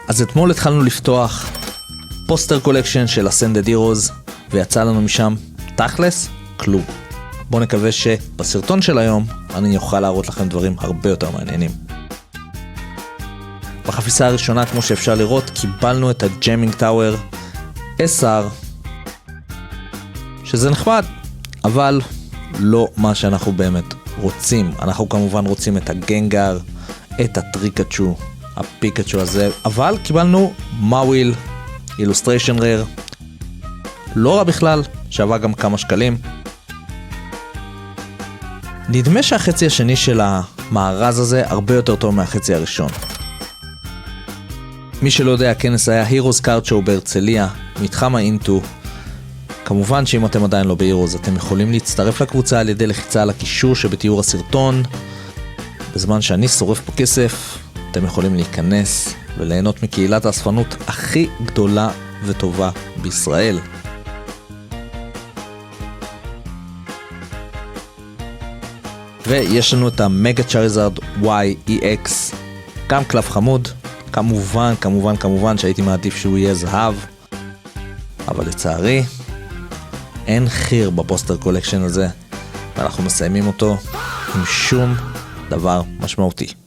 אז אתמול התחלנו לפתוח פוסטר קולקשן של Ascended Heroes, ויצא לנו משם תכלס כלום. בואו נקווה שבסרטון של היום אני אוכל להראות לכם דברים הרבה יותר מעניינים. בחפיסה הראשונה, כמו שאפשר לראות, קיבלנו את הג'יימינג טאוור SR, שזה נחמד, אבל לא מה שאנחנו באמת רוצים. אנחנו כמובן רוצים את הגנגר, את הטריקצ'ו, הפיקצ'ו הזה, אבל קיבלנו מאוויל, אילוסטריישן ריר, לא רע בכלל, שווה גם כמה שקלים. נדמה שהחצי השני של המארז הזה הרבה יותר טוב מהחצי הראשון. מי שלא יודע, הכנס היה Heroes Card Show בהרצליה, מתחם האינטו. כמובן שאם אתם עדיין לא בהירוז, אתם יכולים להצטרף לקבוצה על ידי לחיצה על הקישור שבתיאור הסרטון. בזמן שאני שורף פה כסף, אתם יכולים להיכנס וליהנות מקהילת האספנות הכי גדולה וטובה בישראל. ויש לנו את המגה צ'אריזארד YEX, גם קלף חמוד. כמובן שהייתי מעדיף שהוא יהיה זהב, אבל לצערי אין חיר בפוסטר קולקשן הזה, ואנחנו מסיימים אותו עם שום דבר משמעותי.